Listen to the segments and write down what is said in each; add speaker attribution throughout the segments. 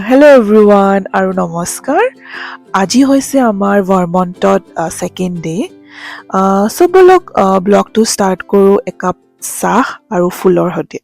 Speaker 1: Hello' everyone আৰু নমস্কাৰ। আজি হৈছে আমাৰ ভাৰমণ্টত ছেকেণ্ড ডে। চ' ব'লক ব্লগটো ষ্টাৰ্ট কৰোঁ একাপ চাহ আৰু ফুলৰ সৈতে।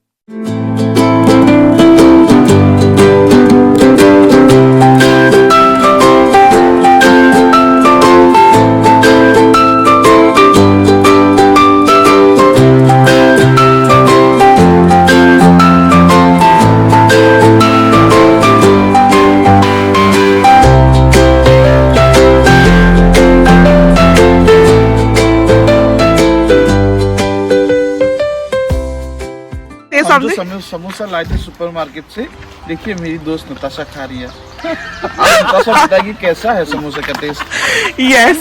Speaker 2: हम जो समोसा लाए थे सुपरमार्केट से। देखिए मेरी दोस्त नताशा खा रही है। नताशा बताएगी कैसा है समोसा का test.
Speaker 1: Yes.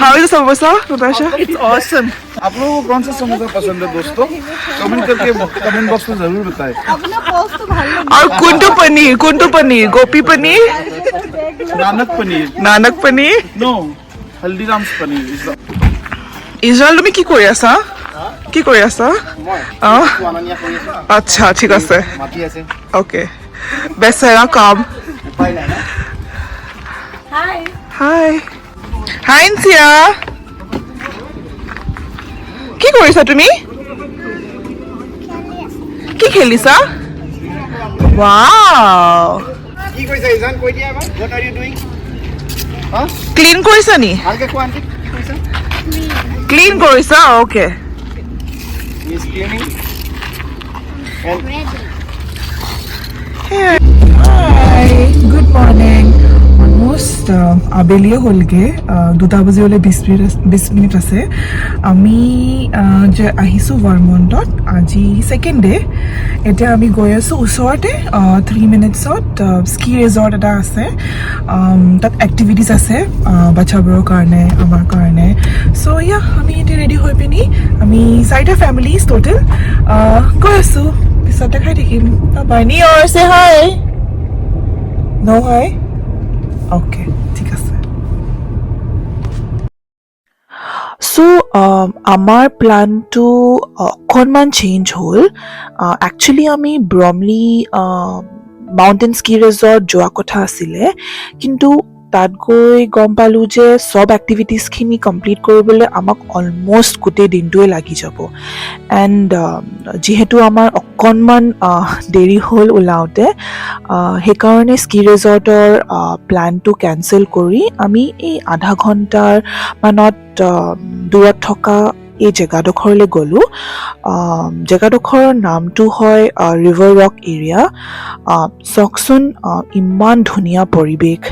Speaker 1: How is the samosa, Natasha?
Speaker 2: It's awesome. आप लोगों को कौन सा समोसा पसंद है दोस्तों? कमेंट करके कमेंट बॉक्स में जरूर बताएं।
Speaker 1: और कुंटू पनीर, गोपी पनीर,
Speaker 2: नानक पनीर।
Speaker 1: पनीर।
Speaker 2: नो, हल्दीराम्स पनीर।
Speaker 1: ইজৰাইল তুমি কি কৰি আছা? আচ্ছা ঠিক আছে। অ'কে বেচেৰা কাম। হাই ইনচিয়া, কি কৰিছা তুমি? কি খেলিছা? ৱাও,
Speaker 2: কি কৰিছা ইজান, কৈ দিয়া এবাৰ। What are you doing?
Speaker 1: Clean কৰিছা নি?
Speaker 2: ভালকে কোৱা আন্টি, কি কৰিছা?
Speaker 1: ক্লিন কৰিছা? Okay.
Speaker 2: He is cleaning. And
Speaker 1: hi, good morning. Almost আবেলিয়ে হ'লগৈ, 2টা বাজিবলৈ 20 মিনিট আছে। আমি যে আহিছোঁ ভাৰমণ্টত, আজি ছেকেণ্ড ডে। এতিয়া আমি গৈ আছোঁ ওচৰতে 3 মিনিটছত স্কি ৰিজৰ্ট এটা আছে। তাত এক্টিভিটিজ আছে বাচ্চাবোৰৰ কাৰণে, আমাৰ কাৰণে। চ' আমি এতিয়া ৰেডি হৈ পিনি আমি 4টা ফেমিলিজ টোটেল গৈ আছোঁ। পিছত দেখাই থাকিম। বাই নিয়ৰ, চে হাই। No হাই? অ'কে ঠিক আছে। চ' আমাৰ প্লানটো অকণমান চেঞ্জ হ'ল। একচুৱেলি আমি ব্ৰমলি মাউণ্টেইন স্কি ৰিজৰ্ট যোৱা কথা আছিলে, কিন্তু তাত গৈ গম পালোঁ যে চব এক্টিভিটিজখিনি কমপ্লিট কৰিবলৈ আমাক অলমষ্ট গোটেই দিনটোৱে লাগি যাব। এণ্ড যিহেতু আমাৰ অকণমান দেৰি হ'ল ওলাওঁতে, সেইকাৰণে স্কি ৰিজৰ্টৰ প্লেনটো কেঞ্চেল কৰি আমি এই আধা ঘণ্টাৰ মানত দূৰত থকা এই জেগাডোখৰলৈ গ'লোঁ। জেগাডোখৰৰ নামটো হয় ৰিভাৰ ৰক এৰিয়া। চাওকচোন ইমান ধুনীয়া পৰিৱেশ।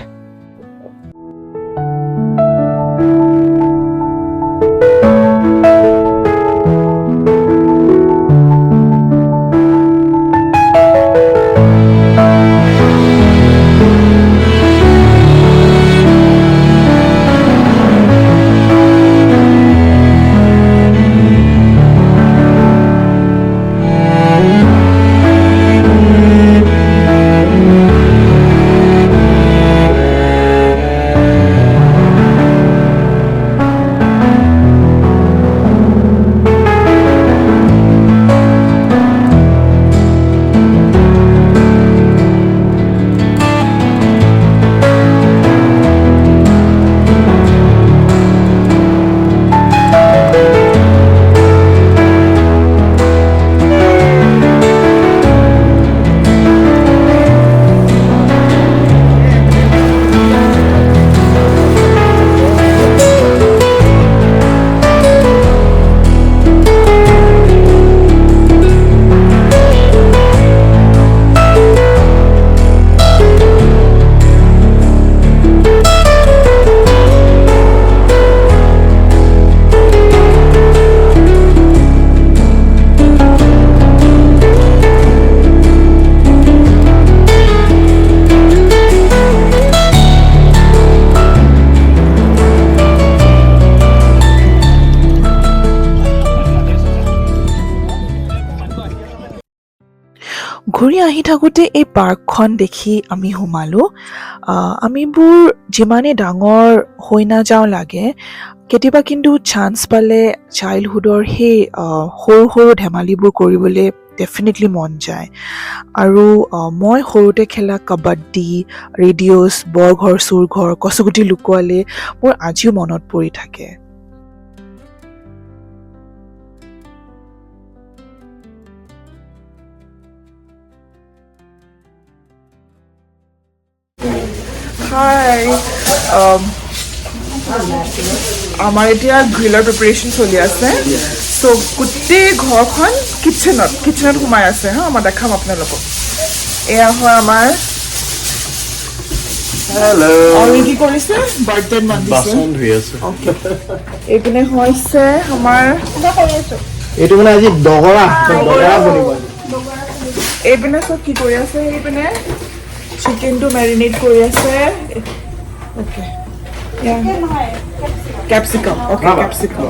Speaker 1: ঘূৰি আহি থাকোঁতে এই পাৰ্কখন দেখি আমি সোমালোঁ। আমিবোৰ যিমানেই ডাঙৰ হৈ নাযাওঁ লাগে, কেতিয়াবা কিন্তু চান্স পালে চাইল্ডহুডৰ সেই সৰু সৰু ধেমালিবোৰ কৰিবলৈ ডেফিনেটলি মন যায়। আৰু মই সৰুতে খেলা কাবাড্ডি, ৰেডিঅ'ছ, বৰঘৰ চোৰঘৰ, কচুগুটি লুকুৱালি মোৰ আজিও মনত পৰি থাকে। হাই, আমাৰ এতিয়া গ্ৰিলৰ প্ৰিপাৰেশ্যন চলি আছে। চ' গোটেই ঘৰখন কিটচেনত সোমাই আছে হা, মই দেখাম আপোনালোকক। এয়া হয় আমাৰ আৰু কি কৰিছে বাৰ্টন বান্ধিছে। এইপিনে হৈছে আমাৰ
Speaker 3: এইটো মানে আজি দগৰা বনিব।
Speaker 1: এইপিনে চব কি কৰি আছে, এইপিনে চিকেনটো মেৰিনেট কৰি আছে। Okay, capsicum. Okay, capsicum.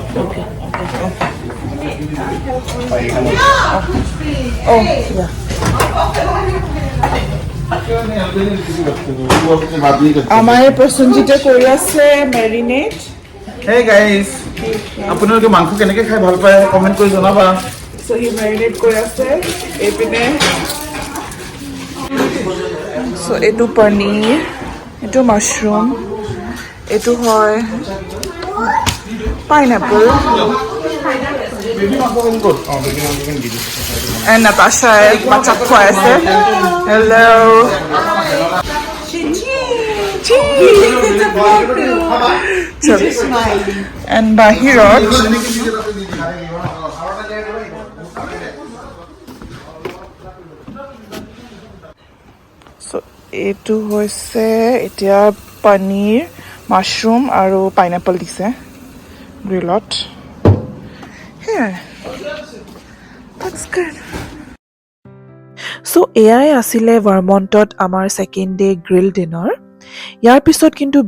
Speaker 1: আমাৰ প্ৰসঞ্জিতে কৰি আছে মেৰিনেট।
Speaker 2: Hey guys, আপোনালোকে মাংস কেনেকৈ খাই ভাল পায় কমেণ্ট কৰি জনাবা।
Speaker 1: চ' সি মেৰিনেট কৰি আছে এইপিনে। চ' এইটো পনীৰ, এইটো মাছৰুম, এইটো হয় পাইনএপল। এণ্ড নাতাশাই বাচ্চাক খুৱাই আছে। হেল্ল'। এণ্ড বাহিৰত এইটো হৈছে এতিয়া পনীৰ, মাছৰুম আৰু পাইনএপল দিছে গ্ৰিলত। সেয়াই। চ' এয়াই আছিলে ভাৰমণ্টত আমাৰ ছেকেণ্ড ডে গ্ৰিল ডিনাৰ। ইয়াৰ পিছত কিন্তু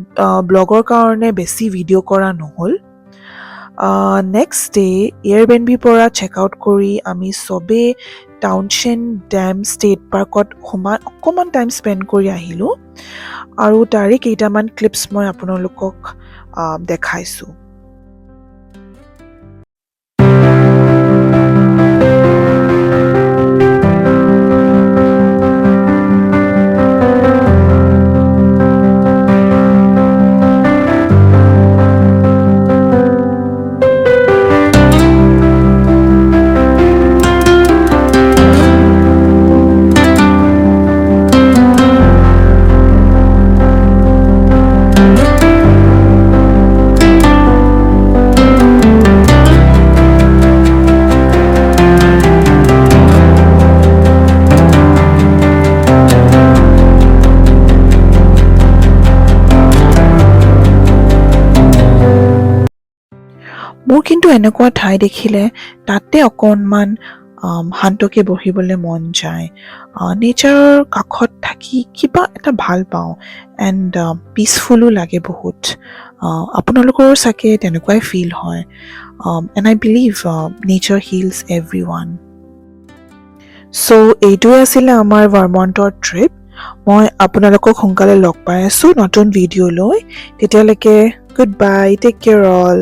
Speaker 1: ব্লগৰ কাৰণে বেছি ভিডিঅ' কৰা নহ'ল। নেক্সট ডে এয়াৰবেনবিৰ পৰা চেক আউট কৰি আমি চবেই টাউনশ্বিন ডেম ষ্টেট পাৰ্কত অকণমান টাইম স্পেণ্ড কৰি আহিলোঁ। আৰু তাৰে কেইটামান ক্লিপছ মই আপোনালোকক দেখাইছোঁ। মোৰ কিন্তু এনেকুৱা ঠাই দেখিলে তাতে অকণমান শান্তকৈ বহিবলৈ মন যায়। নেচাৰৰ কাষত থাকি কিবা এটা ভাল পাওঁ এণ্ড পিচফুলো লাগে বহুত। আপোনালোকৰো চাগে তেনেকুৱাই ফিল হয়। And I believe nature heals every one. So' এইটোৱে আছিলে আমাৰ ভাৰমণ্টৰ ট্ৰিপ। মই আপোনালোকক সোনকালে লগ পাই আছোঁ নতুন ভিডিঅ' লৈ। তেতিয়ালৈকে goodbye, take care all.